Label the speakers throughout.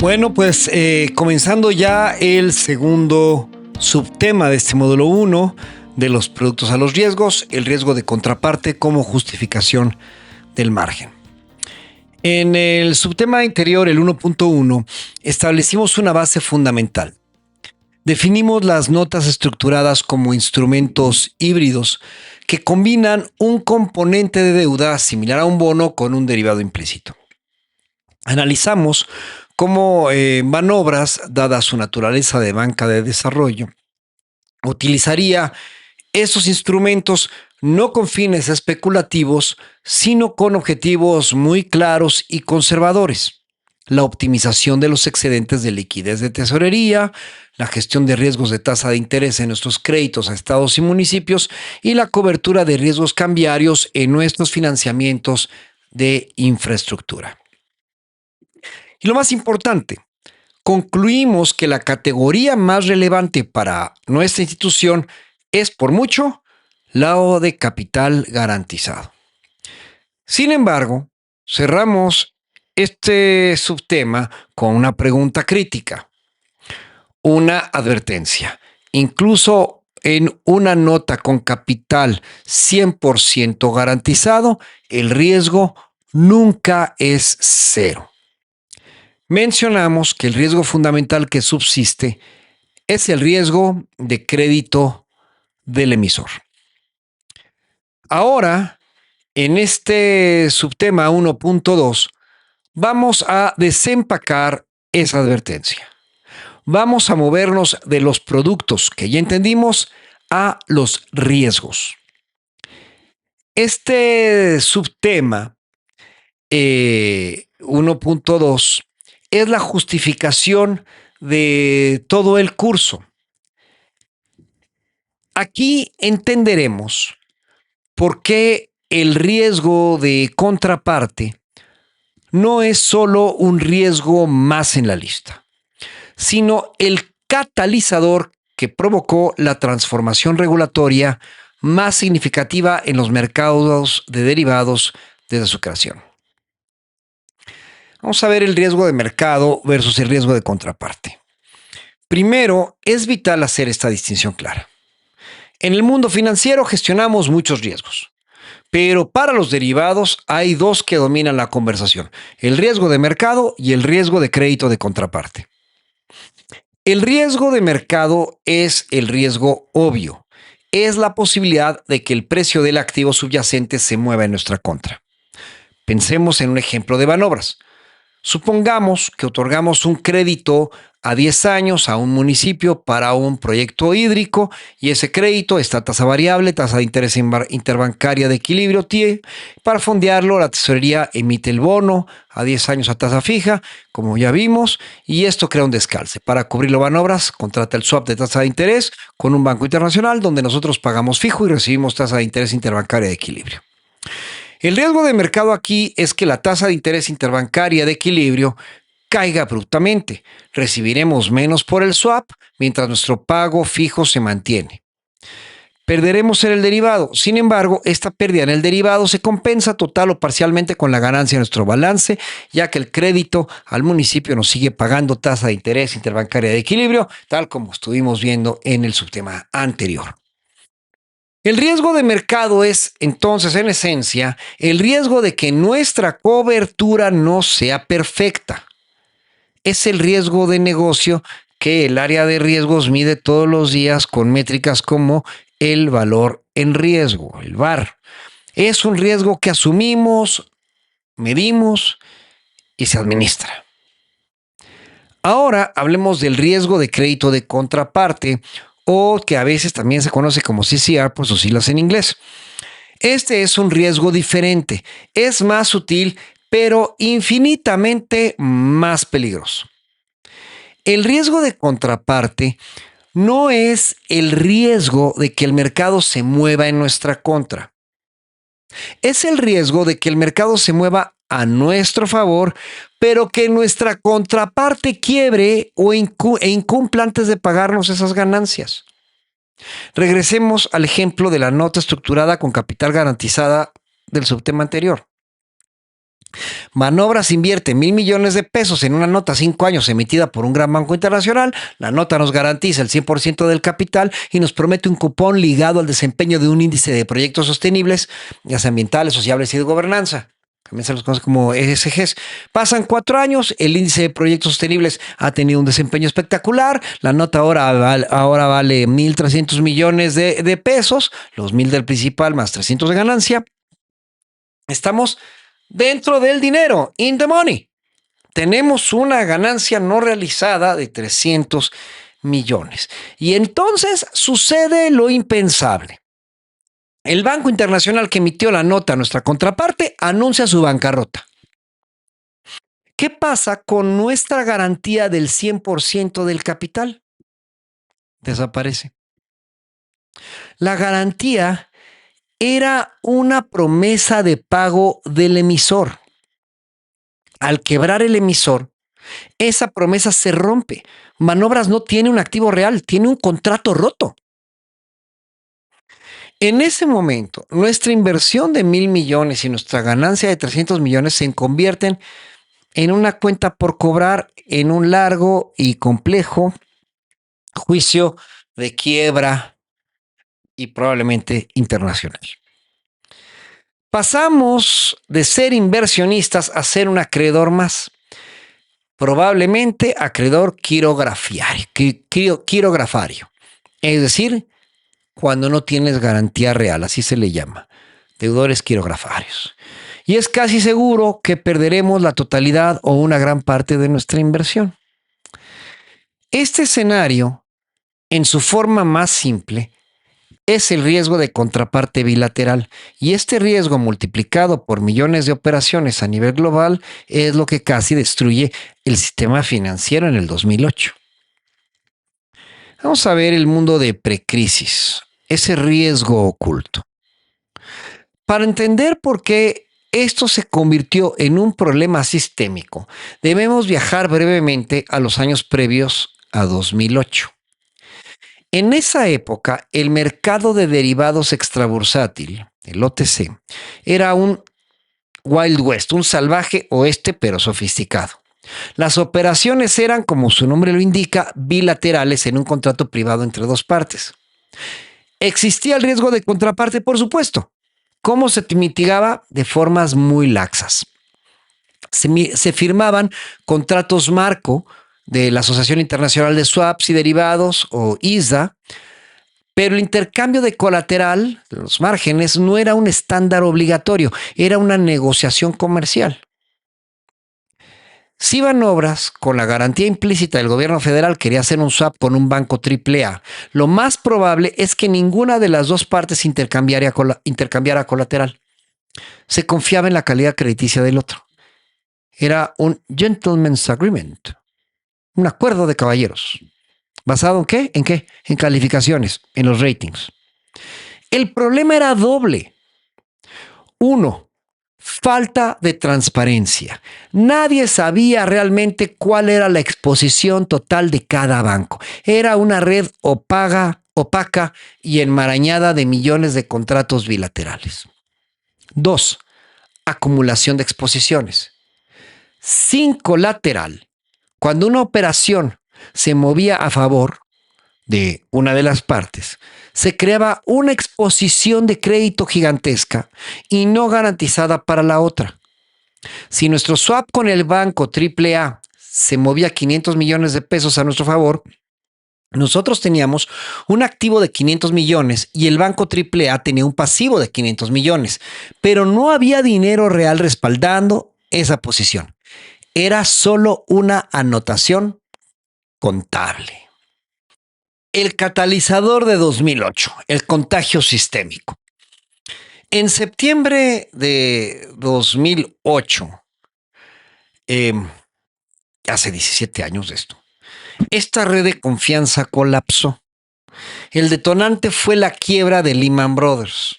Speaker 1: Bueno, pues comenzando ya el segundo subtema de este módulo 1 de los productos a los riesgos, el riesgo de contraparte como justificación del margen. En el subtema anterior, el 1.1, establecimos una base fundamental. Definimos las notas estructuradas como instrumentos híbridos que combinan un componente de deuda similar a un bono con un derivado implícito. Analizamos cómo Manobras, dada su naturaleza de banca de desarrollo, utilizaría esos instrumentos no con fines especulativos, sino con objetivos muy claros y conservadores. La optimización de los excedentes de liquidez de tesorería, la gestión de riesgos de tasa de interés en nuestros créditos a estados y municipios y la cobertura de riesgos cambiarios en nuestros financiamientos de infraestructura. Y lo más importante, concluimos que la categoría más relevante para nuestra institución es por mucho la de capital garantizado. Sin embargo, cerramos este subtema con una pregunta crítica, una advertencia. Incluso en una nota con capital 100% garantizado, el riesgo nunca es cero. Mencionamos que el riesgo fundamental que subsiste es el riesgo de crédito del emisor. Ahora, en este subtema 1.2, vamos a desempacar esa advertencia. Vamos a movernos de los productos que ya entendimos a los riesgos. Este subtema 1.2 es la justificación de todo el curso. Aquí entenderemos por qué el riesgo de contraparte no es solo un riesgo más en la lista, sino el catalizador que provocó la transformación regulatoria más significativa en los mercados de derivados desde su creación. Vamos a ver el riesgo de mercado versus el riesgo de contraparte. Primero, es vital hacer esta distinción clara. En el mundo financiero gestionamos muchos riesgos, pero para los derivados hay dos que dominan la conversación: el riesgo de mercado y el riesgo de crédito de contraparte. El riesgo de mercado es el riesgo obvio. Es la posibilidad de que el precio del activo subyacente se mueva en nuestra contra. Pensemos en un ejemplo de Manobras. Supongamos que otorgamos un crédito a 10 años a un municipio para un proyecto hídrico y ese crédito está a tasa variable, tasa de interés interbancaria de equilibrio, TIE. Para fondearlo, la tesorería emite el bono a 10 años a tasa fija, como ya vimos, y esto crea un descalce. Para cubrirlo, Manobras contrata el swap de tasa de interés con un banco internacional donde nosotros pagamos fijo y recibimos tasa de interés interbancaria de equilibrio. El riesgo de mercado aquí es que la tasa de interés interbancaria de equilibrio caiga abruptamente. Recibiremos menos por el swap mientras nuestro pago fijo se mantiene. Perderemos en el derivado. Sin embargo, esta pérdida en el derivado se compensa total o parcialmente con la ganancia de nuestro balance, ya que el crédito al municipio nos sigue pagando tasa de interés interbancaria de equilibrio, tal como estuvimos viendo en el subtema anterior. El riesgo de mercado es, entonces, en esencia, el riesgo de que nuestra cobertura no sea perfecta. Es el riesgo de negocio que el área de riesgos mide todos los días con métricas como el valor en riesgo, el VAR. Es un riesgo que asumimos, medimos y se administra. Ahora hablemos del riesgo de crédito de contraparte, o que a veces también se conoce como CCR por sus siglas en inglés. Este es un riesgo diferente, es más sutil, pero infinitamente más peligroso. El riesgo de contraparte no es el riesgo de que el mercado se mueva en nuestra contra. Es el riesgo de que el mercado se mueva a nuestro favor, pero que nuestra contraparte quiebre e incumpla antes de pagarnos esas ganancias. Regresemos al ejemplo de la nota estructurada con capital garantizada del subtema anterior. Manobras invierte 1,000 millones de pesos en una nota a 5 años emitida por un gran banco internacional. La nota nos garantiza el 100% del capital y nos promete un cupón ligado al desempeño de un índice de proyectos sostenibles, ya sea ambientales, sociales y de gobernanza. También se los conoce como ESGs. Pasan 4 años, el índice de proyectos sostenibles ha tenido un desempeño espectacular. La nota ahora vale 1,300 millones de pesos, los 1,000 del principal más 300 de ganancia. Estamos dentro del dinero, in the money. Tenemos una ganancia no realizada de 300 millones. Y entonces sucede lo impensable. El Banco Internacional que emitió la nota, nuestra contraparte, anuncia su bancarrota. ¿Qué pasa con nuestra garantía del 100% del capital? Desaparece. La garantía era una promesa de pago del emisor. Al quebrar el emisor, esa promesa se rompe. Manobras no tiene un activo real, tiene un contrato roto. En ese momento, nuestra inversión de 1,000 millones y nuestra ganancia de 300 millones se convierten en una cuenta por cobrar en un largo y complejo juicio de quiebra y probablemente internacional. Pasamos de ser inversionistas a ser un acreedor más, probablemente acreedor quirografario, es decir, cuando no tienes garantía real, así se le llama, deudores quirografarios. Y es casi seguro que perderemos la totalidad o una gran parte de nuestra inversión. Este escenario, en su forma más simple, es el riesgo de contraparte bilateral, y este riesgo multiplicado por millones de operaciones a nivel global es lo que casi destruye el sistema financiero en el 2008. Vamos a ver el mundo de precrisis, ese riesgo oculto. Para entender por qué esto se convirtió en un problema sistémico, debemos viajar brevemente a los años previos a 2008. En esa época, el mercado de derivados extrabursátil, el OTC, era un Wild West, un salvaje oeste pero sofisticado. Las operaciones eran, como su nombre lo indica, bilaterales en un contrato privado entre dos partes. Existía el riesgo de contraparte, por supuesto. ¿Cómo se mitigaba? De formas muy laxas. Se firmaban contratos marco de la Asociación Internacional de Swaps y Derivados, o ISDA, pero el intercambio de colateral, los márgenes, no era un estándar obligatorio, era una negociación comercial. Si Banobras, con la garantía implícita del gobierno federal, quería hacer un swap con un banco AAA, lo más probable es que ninguna de las dos partes intercambiara colateral. Se confiaba en la calidad crediticia del otro. Era un gentleman's agreement, un acuerdo de caballeros. ¿Basado en qué? ¿En qué? En calificaciones, en los ratings. El problema era doble. Uno, falta de transparencia. Nadie sabía realmente cuál era la exposición total de cada banco. Era una red opaca y enmarañada de millones de contratos bilaterales. Dos, acumulación de exposiciones. Sin colateral, cuando una operación se movía a favor de una de las partes, se creaba una exposición de crédito gigantesca y no garantizada para la otra. Si nuestro swap con el banco AAA se movía 500 millones de pesos a nuestro favor, nosotros teníamos un activo de 500 millones y el banco AAA tenía un pasivo de 500 millones, pero no había dinero real respaldando esa posición. Era solo una anotación contable. El catalizador de 2008, el contagio sistémico. En septiembre de 2008, hace 17 años de esto, esta red de confianza colapsó. El detonante fue la quiebra de Lehman Brothers.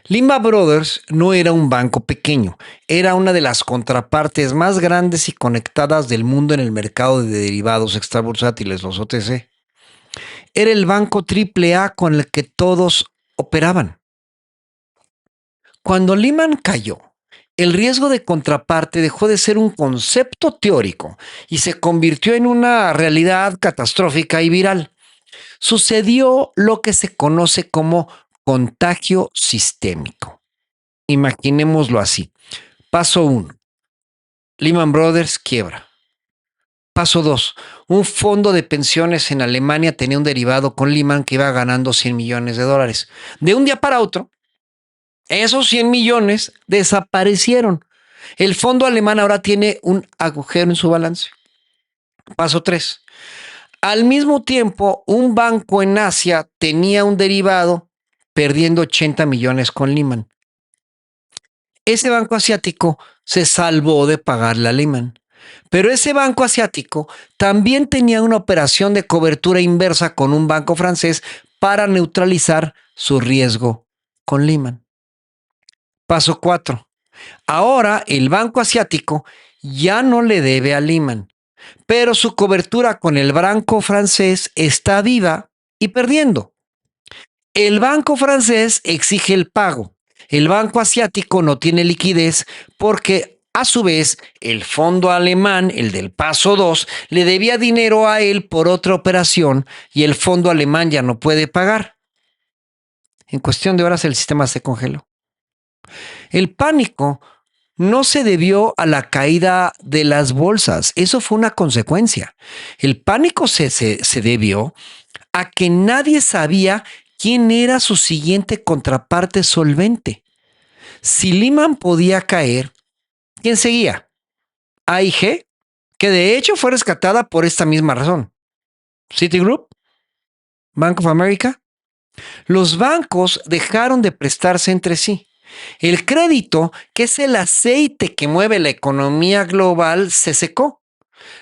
Speaker 1: Lehman Brothers no era un banco pequeño, era una de las contrapartes más grandes y conectadas del mundo en el mercado de derivados extrabursátiles, los OTC. Era el banco AAA con el que todos operaban. Cuando Lehman cayó el riesgo de contraparte dejó de ser un concepto teórico y se convirtió en una realidad catastrófica y viral. Sucedió lo que se conoce como contagio sistémico. Imaginémoslo así. Paso 1. Lehman Brothers quiebra. Paso 2. Un fondo de pensiones en Alemania tenía un derivado con Lehman que iba ganando $100 millones. De un día para otro, esos 100 millones desaparecieron. El fondo alemán ahora tiene un agujero en su balance. Paso 3. Al mismo tiempo, un banco en Asia tenía un derivado perdiendo 80 millones con Lehman. Ese banco asiático se salvó de pagarle a Lehman. Pero ese banco asiático también tenía una operación de cobertura inversa con un banco francés para neutralizar su riesgo con Lehman. Paso 4. Ahora el banco asiático ya no le debe a Lehman, pero su cobertura con el banco francés está viva y perdiendo. El banco francés exige el pago. El banco asiático no tiene liquidez porque, a su vez, el fondo alemán, el del paso 2, le debía dinero a él por otra operación y el fondo alemán ya no puede pagar. En cuestión de horas el sistema se congeló. El pánico no se debió a la caída de las bolsas, eso fue una consecuencia. El pánico se debió a que nadie sabía quién era su siguiente contraparte solvente. Si Lehman podía caer, ¿quién seguía? AIG, que de hecho fue rescatada por esta misma razón. Citigroup, Bank of America. Los bancos dejaron de prestarse entre sí. El crédito, que es el aceite que mueve la economía global, se secó.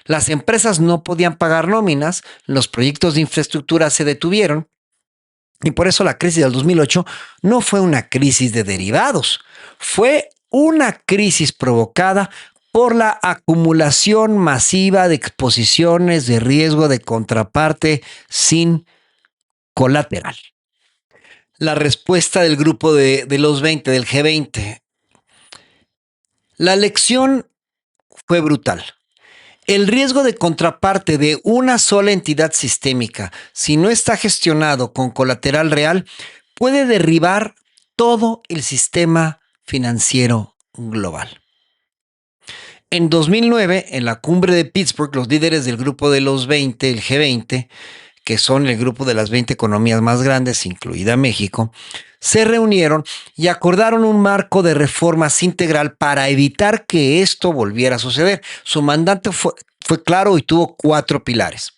Speaker 1: Las empresas no podían pagar nóminas, los proyectos de infraestructura se detuvieron y por eso la crisis del 2008 no fue una crisis de derivados, fue una crisis provocada por la acumulación masiva de exposiciones de riesgo de contraparte sin colateral. La respuesta del grupo de los 20, del G20. La lección fue brutal. El riesgo de contraparte de una sola entidad sistémica, si no está gestionado con colateral real, puede derribar todo el sistema financiero global. En 2009, en la cumbre de Pittsburgh, los líderes del grupo de los 20, el G20, que son el grupo de las 20 economías más grandes, incluida México, se reunieron y acordaron un marco de reformas integral para evitar que esto volviera a suceder. Su mandato fue claro y tuvo 4 pilares.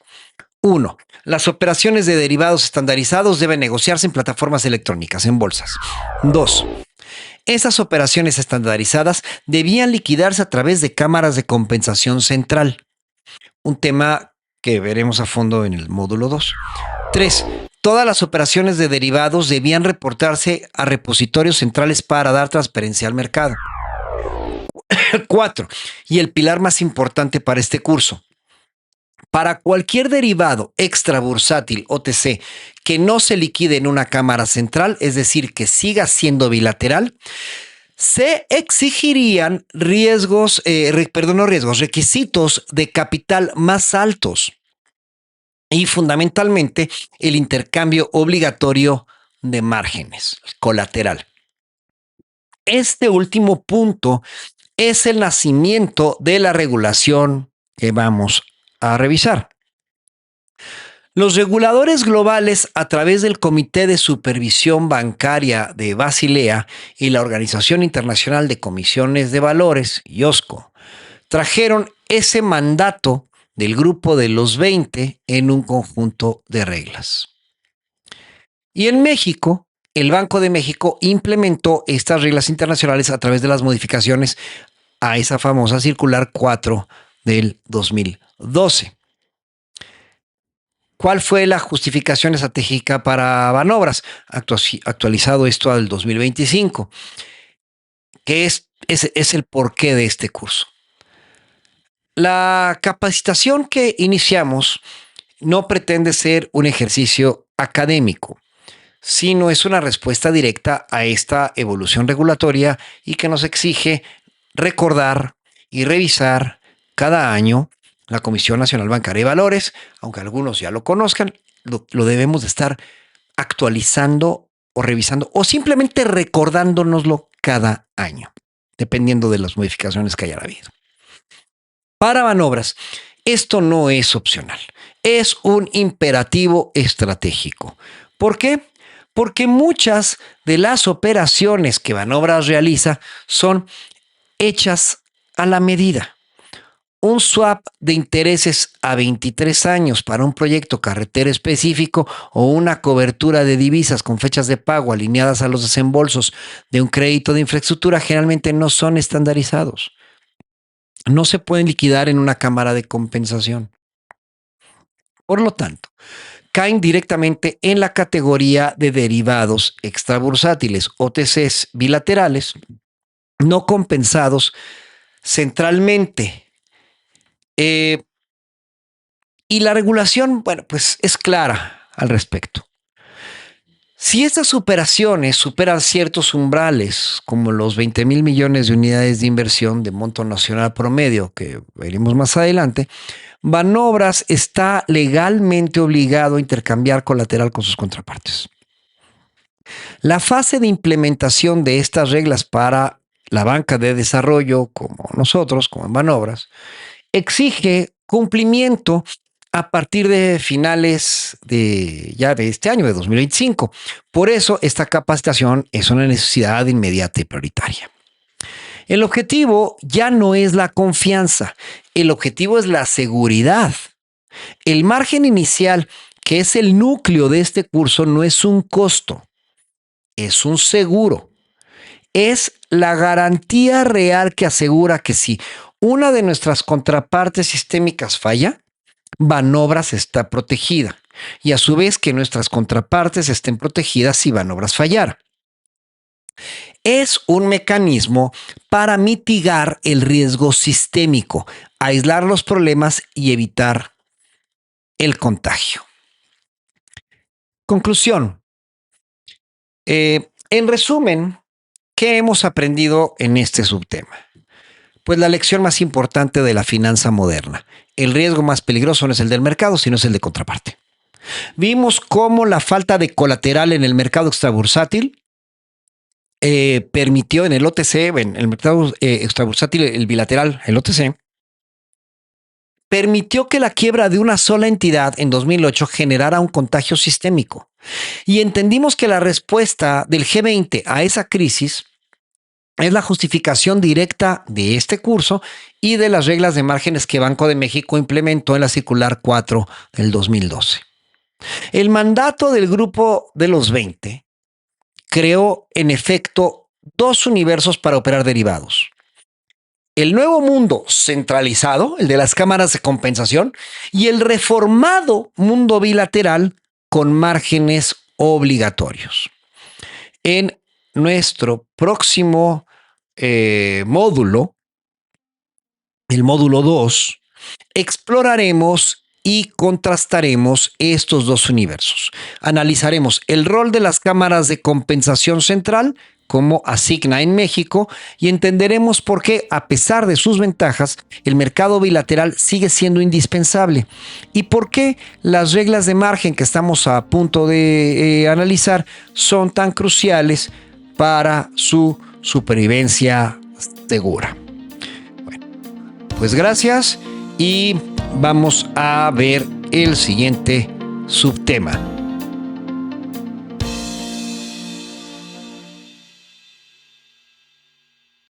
Speaker 1: 1. Las operaciones de derivados estandarizados deben negociarse en plataformas electrónicas, en bolsas. 2. Esas operaciones estandarizadas debían liquidarse a través de cámaras de compensación central. Un tema que veremos a fondo en el módulo 2. 3. Todas las operaciones de derivados debían reportarse a repositorios centrales para dar transparencia al mercado. 4. Y el pilar más importante para este curso. Para cualquier derivado extrabursátil OTC que no se liquide en una cámara central, es decir, que siga siendo bilateral, se exigirían requisitos de capital más altos y fundamentalmente el intercambio obligatorio de márgenes, colateral. Este último punto es el nacimiento de la regulación que vamos a revisar. Los reguladores globales, a través del Comité de Supervisión Bancaria de Basilea y la Organización Internacional de Comisiones de Valores, IOSCO, trajeron ese mandato del grupo de los 20 en un conjunto de reglas. Y en México, el Banco de México implementó estas reglas internacionales a través de las modificaciones a esa famosa circular 4 del 2012. ¿Cuál fue la justificación estratégica para Banobras? Actualizado esto al 2025, que es el porqué de este curso. La capacitación que iniciamos no pretende ser un ejercicio académico, sino es una respuesta directa a esta evolución regulatoria y que nos exige recordar y revisar cada año la Comisión Nacional Bancaria de Valores, aunque algunos ya lo conozcan, lo debemos de estar actualizando o revisando o simplemente recordándonoslo cada año, dependiendo de las modificaciones que hayan habido. Para Banobras, esto no es opcional, es un imperativo estratégico. ¿Por qué? Porque muchas de las operaciones que Banobras realiza son hechas a la medida. Un swap de intereses a 23 años para un proyecto carretero específico o una cobertura de divisas con fechas de pago alineadas a los desembolsos de un crédito de infraestructura generalmente no son estandarizados. No se pueden liquidar en una cámara de compensación. Por lo tanto, caen directamente en la categoría de derivados extrabursátiles, OTCs bilaterales, no compensados centralmente. Y la regulación, bueno, pues es clara al respecto. Si estas operaciones superan ciertos umbrales, como los 20,000 millones de unidades de inversión de monto nacional promedio, que veremos más adelante, Banobras está legalmente obligado a intercambiar colateral con sus contrapartes. La fase de implementación de estas reglas para la banca de desarrollo, como nosotros, como en Banobras, exige cumplimiento a partir de finales de este año, de 2025. Por eso, esta capacitación es una necesidad inmediata y prioritaria. El objetivo ya no es la confianza, el objetivo es la seguridad. El margen inicial, que es el núcleo de este curso, no es un costo, es un seguro. Es la garantía real que asegura que si una de nuestras contrapartes sistémicas falla, Banobras está protegida y a su vez que nuestras contrapartes estén protegidas si Banobras fallara. Es un mecanismo para mitigar el riesgo sistémico, aislar los problemas y evitar el contagio. Conclusión. En resumen, ¿qué hemos aprendido en este subtema? Pues la lección más importante de la finanza moderna. El riesgo más peligroso no es el del mercado, sino es el de contraparte. Vimos cómo la falta de colateral en el mercado extrabursátil permitió en el OTC, en el mercado extrabursátil, el bilateral, el OTC, permitió que la quiebra de una sola entidad en 2008 generara un contagio sistémico. Y entendimos que la respuesta del G20 a esa crisis es la justificación directa de este curso y de las reglas de márgenes que Banco de México implementó en la circular 4 del 2012. El mandato del grupo de los 20 creó, en efecto, dos universos para operar derivados. El nuevo mundo centralizado, el de las cámaras de compensación, y el reformado mundo bilateral con márgenes obligatorios. En nuestro próximo módulo, el módulo 2, exploraremos y contrastaremos estos dos universos. Analizaremos el rol de las cámaras de compensación central, como asigna en México, y entenderemos por qué, a pesar de sus ventajas, el mercado bilateral sigue siendo indispensable y por qué las reglas de margen que estamos a punto de analizar son tan cruciales para su supervivencia segura. Bueno, pues gracias y vamos a ver el siguiente subtema.